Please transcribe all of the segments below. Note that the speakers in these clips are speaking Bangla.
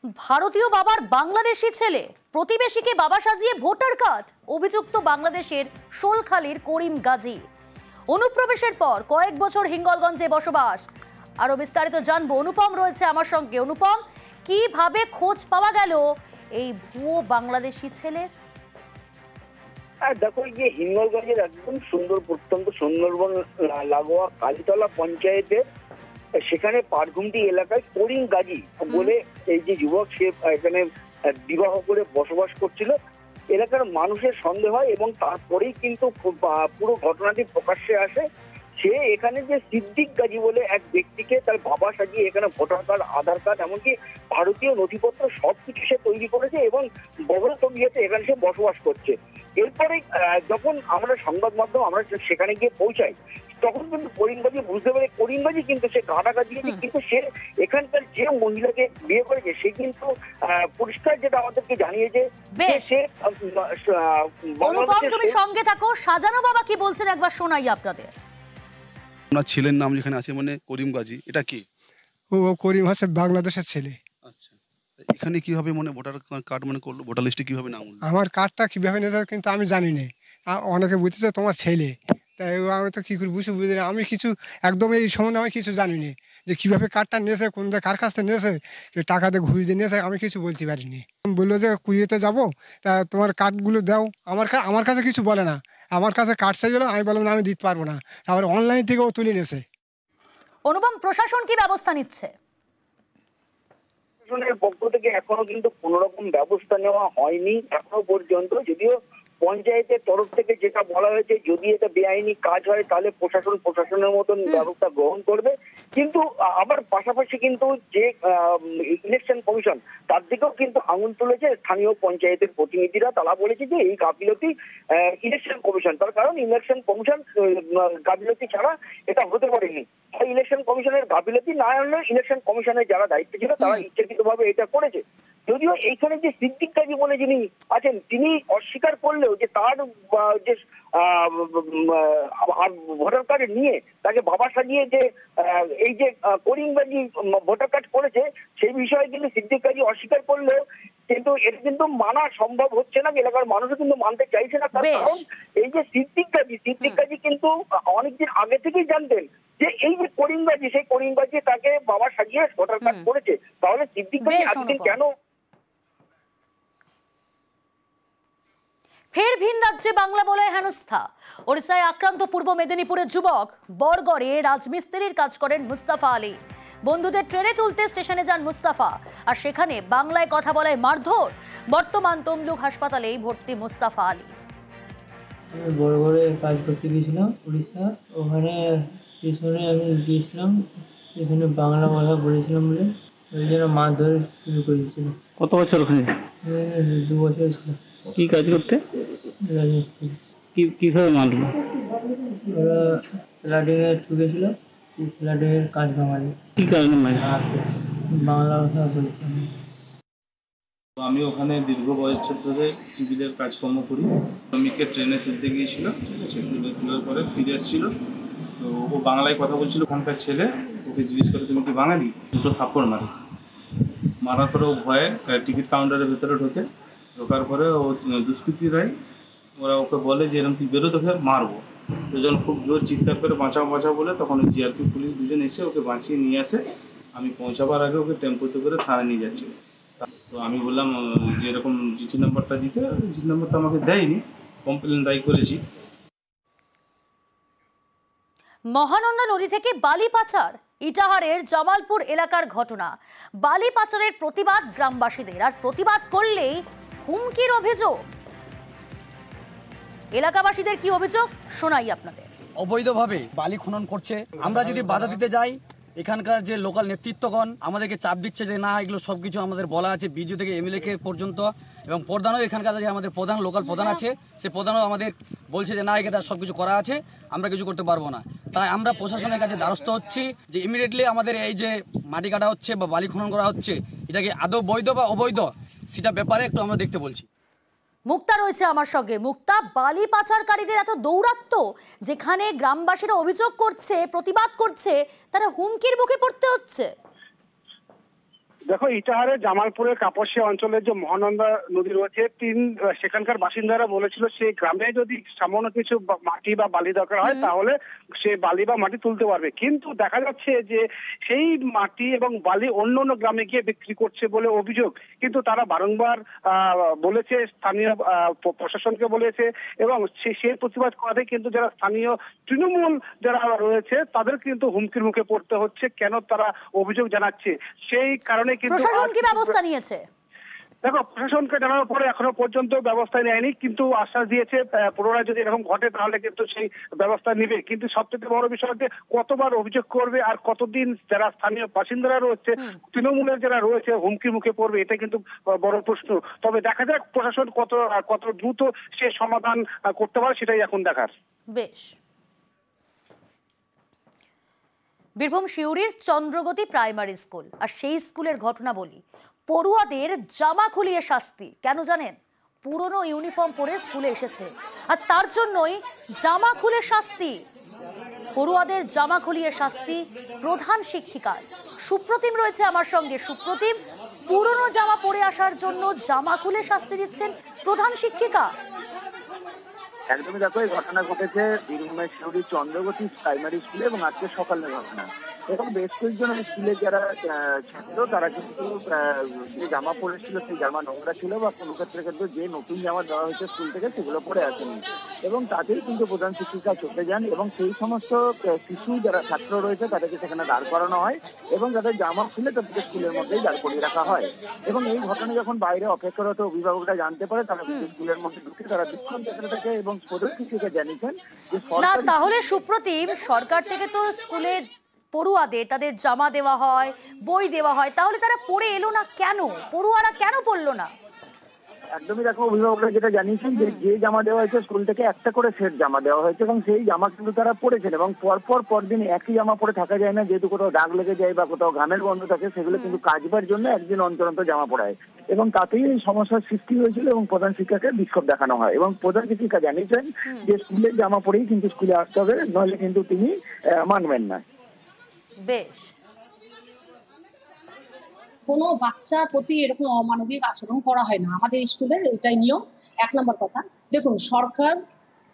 ভারতীয় বাবার বাংলাদেশি ছেলে প্রতিবেশীকে বাবা সাজিয়ে ভোটার কার্ড, অভিযুক্ত বাংলাদেশের শোলখালীর করিম গাজী। অনুপ্রবেশের পর কয়েক বছর হিঙ্গলগঞ্জে বসবাস। আরো বিস্তারিত জানবো, অনুপম রয়েছে আমার সঙ্গে। অনুপম, কিভাবে খোঁজ পাওয়া গেল এই ভুয়ো বাংলাদেশি ছেলের? দেখো, যে হিঙ্গলগঞ্জের একদম সুন্দর, প্রত্যন্ত সুন্দরবন লাগোয়া কালীতলা পঞ্চায়েতে, সেখানে পাটঘুমটি এলাকায় করিম গাজী বলে এই যে যুবক, সে এখানে বিবাহ করে বসবাস করছিল। এলাকার মানুষের সন্দেহ হয় এবং তারপরেই কিন্তু পুরো ঘটনাটি প্রকাশ্যে আসে। সে এখানে যে সিদ্দিক গাজী বলে এক ব্যক্তিকে তার বাবা সাজিয়ে এখানে ভোটার কার্ড, আধার কার্ড, এমনকি ভারতীয় নথিপত্র সবকিছু সে তৈরি করেছে এবং বগল তবিয়াতে এখানে সে বসবাস করছে। এরপরে যখন আমরা সংবাদ মাধ্যম আমরা সেখানে গিয়ে পৌঁছাই, তখন কিন্তু করিম গাজী বুঝতে পারে করিম গাজী কিন্তু সে গাঁটা দিয়েছে, কিন্তু সে এখানকার যে মহিলাকে বিয়ে করেছে সে কিন্তু পরিষ্কার যেটা আমাদেরকে জানিয়েছে সে অনুপম, তুমি সঙ্গে থাকো। সাজানো বাবা কি বলছেন একবার শোনাই আপনাদের। ওনার ছেলের নাম যেখানে আছে মানে করিম গাজী, এটা কি? ও করিম হচ্ছে বাংলাদেশের ছেলে। আচ্ছা, এখানে কিভাবে মানে ভোটার কার্ড মানে করলো, ভোটার লিস্টে কিভাবে নাম হলো? আমার কার্ডটা কিভাবে নিয়েছে কিন্তু আমি জানি না। অনেকে বুঝতেছে তোমার ছেলে, তাই আমি তো কী করে বুঝি না। আমি কিছু একদম এই সম্বন্ধে আমি কিছু জানি না, যে কীভাবে কার্ডটা নিয়েছে, কোন কার কাছ থেকে নিয়েছে, টাকাতে ঘুষ দিয়ে নিয়েছে, আমি কিছু বলতে পারিনি। বললো যে কুড়িয়েতে যাবো, তা তোমার কার্ডগুলো দাও। আমার কাছে কিছু বলে না, আমার কাছে কার্ড চাইছিল, আমি বললাম না আমি দিতে পারবো না। তারপরে অনলাইন থেকেও তুলে নিয়েছে। অনুপম, প্রশাসন কি ব্যবস্থা নিচ্ছে? প্রশাসনের পক্ষ থেকে এখনো কিন্তু কোন রকম ব্যবস্থা নেওয়া হয়নি এখনো পর্যন্ত। যদিও পঞ্চায়েতের তরফ থেকে যেটা বলা হয়েছে, যদি এটা বেআইনি কাজ হয় তাহলে প্রশাসনের মতন ব্যবস্থা গ্রহণ করবে। কিন্তু আবার পাশাপাশি কিন্তু যে ইলেকশন কমিশন, তার দিকেও কিন্তু আঙুল তুলেছে স্থানীয় পঞ্চায়েতের প্রতিনিধিরা। তারা বলেছে যে এই গাফিলতি ইলেকশন কমিশন, তার কারণ ইলেকশন কমিশন গাফিলতি ছাড়া এটা হতে পারেনি। ইলেকশন কমিশনের গাফিলতি না হলে ইলেকশন কমিশনের যারা দায়িত্ব ছিল তারা ইচ্ছাকৃতভাবে এটা করেছে। যদিও এইখানে যে সিদ্দিক গাজী বলে যিনি আছেন, তিনি অস্বীকার করলেও যে তার যে ভোটার কার্ড নিয়ে তাকে বাবা সাজিয়ে যে এই যে করিম গাজী ভোটার কার্ড করেছে, সেই বিষয়ে কিন্তু সিদ্দিক গাজী অস্বীকার করলেও কিন্তু এটা কিন্তু মানা সম্ভব হচ্ছে না। এলাকার মানুষও কিন্তু মানতে চাইছে না, তার কারণ এই যে সিদ্দিক গাজী কিন্তু অনেকদিন আগে থেকেই জানতেন যে এই যে করিম গাজী, সেই করিম গাজী তাকে বাবা সাজিয়ে ভোটার কার্ড করেছে। তাহলে সিদ্দিক গাজী আজকে কেন? ফের ভিন রাজ্যে বাংলা বলায় হেনস্থা। ওড়িশায় আক্রান্ত পূর্ব মেদিনীপুরের যুবক। বরগড়ে রাজমিস্ত্রির কাজ করেন মুস্তাফা আলী। বন্ধুদের ট্রেনে তুলতে স্টেশনে যান মুস্তাফা, আর সেখানে বাংলায় কথা বলায় মারধর। বর্তমান তমলুক হাসপাতালেই ভর্তি মুস্তাফা আলী। আমি বরগড়ে কাজ করতে গিয়েছিলাম উড়িষ্যা। ওখানে স্টেশনে আমি গিয়েছিলাম, স্টেশনে বাংলা কথা বলেছিলাম বলে ওই জন্য মারধর শুরু করেছিল। কত বছর ওখানে? 2 বছর ছিল। কি কাজ করতে? রাজমিস্ত্রি। কিভাবে মারলো? ওরা স্লাডিংয়ে ঢুকেছিল, স্লাডিংয়ের কাজ ভাঙালি। কি কারণে মারলো? বাংলা ভাষা বলতাম। আমি ওখানে দীর্ঘ বছর ধরে সিভিলের কাজকর্ম করি। শ্রমিককে ট্রেনে তুলতে গিয়েছিল, ঠিক আছে, ট্রেনে তোলার পরে ফিরে এসেছিল। তো ও বাংলায় কথা বলছিল। ওখানকার ছেলে ওকে জিজ্ঞেস করে তুমি কি বাঙালি, দুটো থাপ্পড় মারার পরে ও ভয়ে টিকিট কাউন্টারের ভেতরে ঢোকার পরে ও দুষ্কৃতীরাই ওরা ওকে বলে যে এরকম তুই বেরো, তোকে মারবো। তো যখন খুব জোর চিৎকার করে বাঁচাও বলে, তখন ওই জিআরপি পুলিশ দুজন এসে ওকে বাঁচিয়ে নিয়ে আসে। আমি পৌঁছাবার আগে ওকে টেম্পোতে করে থানায় নিয়ে যাচ্ছিল। তো আমি বললাম যে এরকম জিটি নাম্বারটা দিতে, জিটি নাম্বারটা আমাকে দেয়নি, কমপ্লেন দায়ী করেছি। মহানন্দা নদী থেকে বালি পাচার। ইটাহারের জামালপুর এলাকার ঘটনা। বালি পাচারের প্রতিবাদ গ্রামবাসীদের, আর প্রতিবাদ করলেই হুমকির অভিযোগ। এলাকাবাসীদের কি অভিযোগ শোনাই আপনাদের। অবৈধভাবে বালি খনন করছে, আমরা যদি বাধা দিতে যাই এখানকার যে লোকাল নেতৃত্বগণ আমাদেরকে চাপ দিচ্ছে যে না, এগুলো সবকিছু আমাদের বলা আছে বিডিও থেকে এমএলএ কে পর্যন্ত, এবং প্রধানও এখানকার যে আমাদের প্রধান লোকাল প্রধান আছে সে প্রধানও আমাদের বলছে যে না, এটা সবকিছু করা আছে, আমরা কিছু করতে পারবো না। তাই আমরা প্রশাসনের কাছে দ্বারস্থ হচ্ছি যে ইমিডিয়েটলি আমাদের এই যে মাটি কাটা হচ্ছে বা বালি খনন করা হচ্ছে, এটাকে আদৌ বৈধ বা অবৈধ সেটা ব্যাপারে একটু আমরা দেখতে বলছি। মুক্তা রয়েছে আমার সঙ্গে। মুক্তা, বালি পাচারকারীদের এত দৌরাত্ম্য, যেখানে গ্রামবাসীরা অভিযোগ করছে, প্রতিবাদ করছে, তারা হুমকির মুখে পড়তে হচ্ছে। দেখো, ইটাহারের জামালপুরের কাপসিয়া অঞ্চলের যে মহানন্দা নদী রয়েছে, সেখানকার বাসিন্দারা বলেছিল সেই গ্রামে যদি সামান্য কিছু মাটি বা বালি দরকার হয় তাহলে সে বালি বা মাটি তুলতে পারবে, কিন্তু দেখা যাচ্ছে যে সেই মাটি এবং বালি অন্য অন্য গ্রামে গিয়ে বিক্রি করছে বলে অভিযোগ। কিন্তু তারা বারংবার বলেছে, স্থানীয় প্রশাসনকে বলেছে, এবং সেই প্রতিবাদ করাতে কিন্তু যারা স্থানীয় তৃণমূল যারা রয়েছে তাদের কিন্তু হুমকির মুখে পড়তে হচ্ছে। কেন তারা অভিযোগ জানাচ্ছে, সেই কারণে প্রশাসন কি ব্যবস্থা নিয়েছে? দেখো, প্রশাসনকে জানানোর পরে এখনো পর্যন্ত ব্যবস্থা নেয়নি, কিন্তু আশ্বাস দিয়েছে পুনরায় যদি এরকম ঘটে তাহলে কিন্তু সেই ব্যবস্থা নিবে। কিন্তু সবচেয়ে বড় বিষয় হচ্ছে কতবার অভিযোগ করবে আর কতদিন যারা স্থানীয় বাসিন্দারা রয়েছে, তৃণমূলের যারা রয়েছে হুমকির মুখে পড়বে, এটা কিন্তু বড় প্রশ্ন। তবে দেখা যাক প্রশাসন কত দ্রুত সে সমাধান করতে পারে, সেটাই এখন দেখার। বেশ। বীরভূম শিউরির চন্দ্রগতি প্রাইমারি স্কুল, আর সেই স্কুলের ঘটনা বলি। পড়ুয়াদের জামা খুলিয়ে শাস্তি, কেন জানেন? পুরনো ইউনিফর্ম পরে স্কুলে এসেছে আর তার জন্যই জামা খুলে শাস্তি। পড়ুয়াদের জামা খুলিয়ে শাস্তি প্রধান শিক্ষিকার। সুপ্রতিম রয়েছে আমার সঙ্গে। সুপ্রতিম, পুরনো জামা পরে আসার জন্য জামা খুলে শাস্তি দিচ্ছেন প্রধান শিক্ষিকা। একদমই, দেখো, এই ঘটনা ঘটেছে বীরভূমের শিউরি চন্দ্রগতি প্রাইমারি স্কুলে এবং আজকে সকালের ঘটনা। এবং বেশ কয়েকজন স্কুলে যারা ছাত্র তারা কিন্তু যে জামা পরেছিল সেই জামা নোংরা ছিল, বা কোনো ক্ষেত্রে কিন্তু যে নতুন জামা দেওয়া হয়েছে স্কুল থেকে সেগুলো পরে আসেনি, এবং তাতেই কিন্তু প্রধান শিক্ষিকা চটে যান এবং সেই সমস্ত শিশু যারা ছাত্র রয়েছে তাদেরকে সেখানে দাঁড় করানো হয় এবং যাদের জামা খুলে তাদেরকে স্কুলের মধ্যেই দাঁড় করিয়ে রাখা হয়। এবং এই ঘটনা যখন বাইরে অপেক্ষারত অভিভাবকরা জানতে পারে তারা স্কুলের মধ্যে ঢুকে তারা বিক্ষোভ দেখাতে থাকে এবং প্রধান শিক্ষিকা জানিয়েছেন যে না, তাহলে সুপ্রতিম, সরকার থেকে তো স্কুলে পড়ুয়াদের তাদের জামা দেওয়া হয়, বই দেওয়া হয়, তাহলে তারা পড়ে এলো না কেন? পড়ুয়ারা কেন পড়লো না? একদমই, দেখো, অভিভাবকরা যেটা জানিয়েছেন যে জামা দেওয়া হয়েছে স্কুল থেকে একটা করে সেট জামা দেওয়া হয়েছে এবং সেই জামা কিন্তু তারা পরেছেন এবং পরদিন একই জামা পরে থাকা যায় না, যেহেতু কোথাও দাগ লেগে যায় বা কোথাও ঘামের গন্ধ থাকে, সেগুলো কিন্তু কাচবার জন্য একদিন অন্তর অন্তর জামা পরায় এবং তাতেই এই সমস্যার সৃষ্টি হয়েছিল এবং প্রধান শিক্ষাকে বিক্ষোভ দেখানো হয় এবং প্রধান শিক্ষিকা জানিয়েছেন যে স্কুলের জামা পরেই কিন্তু স্কুলে আসতে হবে, নইলে কিন্তু তিনি মানবেন না। বেশ। কোনো বাচ্চার প্রতি এরকম অমানবিক আচরণ করা হয় না আমাদের স্কুলের, এটাই নিয়ম। 1 নম্বর কথা, দেখুন, সরকার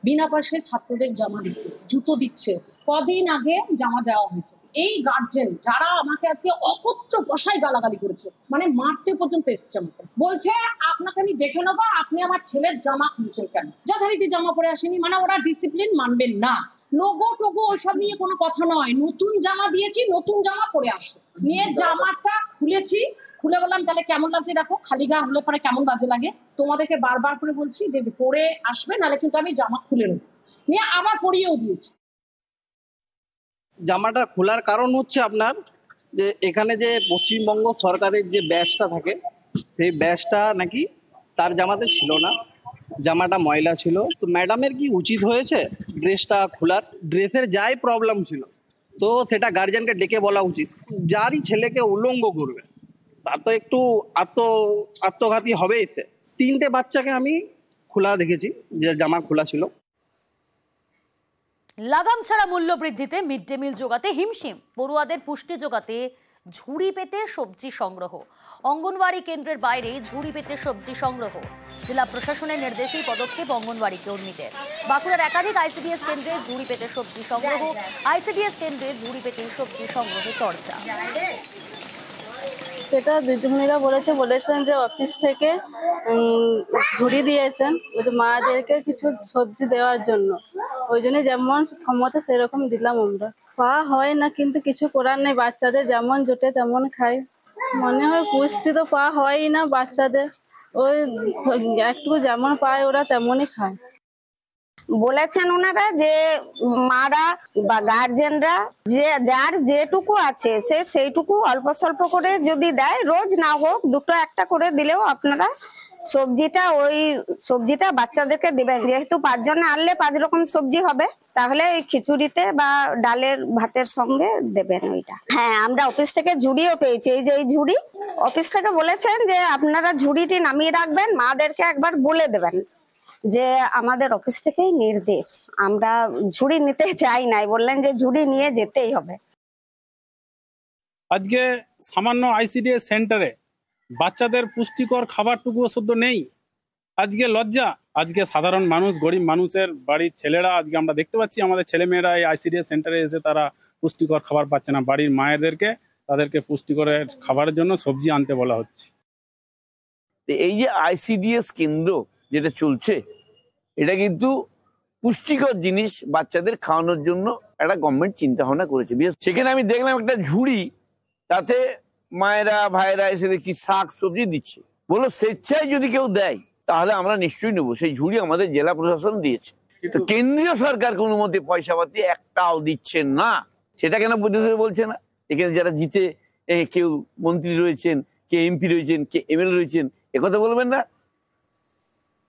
বিনা পয়সায় ছাত্রদের জামা দিচ্ছে, জুতো দিচ্ছে। কদিন আগে জামা দেওয়া হয়েছে। এই গার্জেন যারা আমাকে আজকে অকথ্য ভাষায় গালাগালি করেছে, মানে মারতে পর্যন্ত এসছে আমাকে, বলছে আপনাকে আমি দেখে নেবো, আপনি আমার ছেলের জামা খুলছেন কেন? যথারীতি জামা পরে আসেনি, মানে ওরা ডিসিপ্লিন মানবেন না। লোগো টোগো ওইসব নিয়ে কোনো কথা নয়, নতুন জামা দিয়েছি, নতুন জামা পরে আসো। নিয়ে জামাটা খুলেছি, খুলে বললাম তাহলে কেমন লাগছে দেখো, খালি গা হলে পরে কেমন বাজে লাগে, তোমাদেরকে বারবার করে বলছি যে পরে আসবে, নাহলে কিন্তু আমি জামা খুলে নেবো। নিয়ে আবার পরিয়েও দিয়েছি। জামাটা খোলার কারণ হচ্ছে আপনার যে এখানে যে পশ্চিমবঙ্গ সরকারের যে ব্যাজটা থাকে সেই ব্যাজটা নাকি তার জামাতে ছিল না, জামাটা ময়লা ছিল। তো ম্যাডামের কি উচিত হয়েছে ড্রেসটা খোলার? ড্রেসের যাই প্রবলেম ছিল তো সেটা গার্জিয়ানকে ডেকে বলা উচিত। যারই ছেলেকে উলঙ্গ করবে তার তো একটু আত্মঘাতী হবে। এতে 3টে বাচ্চাকে আমি খোলা দেখেছি, যে জামা খোলা ছিল। লাগাম ছাড়া মূল্য বৃদ্ধিতে মিড ডে মিল জোগাতে হিমশিম, পড়ুয়াদের পুষ্টি জোগাতে ঝুড়ি পেতে সবজি সংগ্রহ। অঙ্গনওয়াড়ি কেন্দ্রের বাইরে ঝুড়ি পেতে সবজি সংগ্রহ। জেলা প্রশাসনের নির্দেশেই পদক্ষেপ অঙ্গনওয়াড়ি কর্মীদের। বাঁকুড়ার একাধিক আইসিডিএস কেন্দ্রে ঝুড়ি পেতে সবজি সংগ্রহ। আইসিডিএস কেন্দ্রে ঝুড়ি পেতে সবজি সংগ্রহে চর্চা। সেটা দিদিমণিরা বলেছেন যে অফিস থেকে ঝুড়ি দিয়েছেন মাদেরকে কিছু সবজি দেওয়ার জন্য, ওই জন্য যেমন ক্ষমতা সেরকম দিলাম আমরা। পাওয়া হয় না, কিন্তু কিছু করার নেই, বাচ্চাদের যেমন জোটে তেমন খাই। মনে হয় পুষ্টি তো পাওয়া হয়ই না বাচ্চাদের, ওই একটু যেমন পায় ওরা তেমনই খায়। বলেছেন ওনারা যে মারা বা গার্জেনরা যে যার যেটুকু আছে সে সেইটুকু অল্প স্বল্প করে যদি দেয়, রোজ না হোক 2-1টা করে দিলেও আপনারা ওই সবজিটা বাচ্চাদেরকে দিবেন। যেহেতু 5 জনে আনলে 5 রকম সবজি হবে, তাহলে এই খিচুড়িতে বা ডালের ভাতের সঙ্গে দেবেন ওইটা। হ্যাঁ, আমরা অফিস থেকে ঝুড়িও পেয়েছি। এই যে এই ঝুড়ি অফিস থেকে বলেছেন যে আপনারা ঝুড়িটি নামিয়ে রাখবেন, মাদেরকে একবার বলে দেবেন যে আমাদের অফিস থেকেই নির্দেশ, আমরা ঝুড়ি নিতে চাই নাই, বললেন যে ঝুড়ি নিয়ে যেতেই হবে। আজকে সামান্য আইসিডিএস সেন্টারে বাচ্চাদের পুষ্টিকর খাবারটুকুও শুদ্ধ নেই। আজকে লজ্জা, আজকে সাধারণ মানুষ, গরিব মানুষের বাড়ির ছেলেরা, আজকে আমরা দেখতে পাচ্ছি আমাদের ছেলেমেয়েরা এই আইসিডিএস সেন্টারে এসে তারা পুষ্টিকর খাবার পাচ্ছে না। বাড়ির মায়েদেরকে তাদেরকে পুষ্টিকরের খাবারের জন্য সবজি আনতে বলা হচ্ছে। এই যে আইসিডিএস কেন্দ্র যেটা চলছে, এটা কিন্তু পুষ্টিকর জিনিস বাচ্চাদের খাওয়ানোর জন্য একটা গভর্নমেন্ট চিন্তা ভাবনা করেছে। সেখানে আমি দেখলাম একটা ঝুড়ি, তাতে মায়েরা ভাইয়েরা এসে দেখছি শাক সবজি দিচ্ছে। বললো স্বেচ্ছায় যদি কেউ দেয় তাহলে আমরা নিশ্চয়ই নেবো। সেই ঝুড়ি আমাদের জেলা প্রশাসন দিয়েছে, তো কেন্দ্রীয় সরকার কোনো মধ্যে পয়সা পাতি একটাও দিচ্ছে না। সেটা কেন বলছে না? এখানে যারা জিতে কেউ মন্ত্রী রয়েছেন, কে এমপি রয়েছেন, কে এমএলএ রয়েছেন, একথা বলবেন না?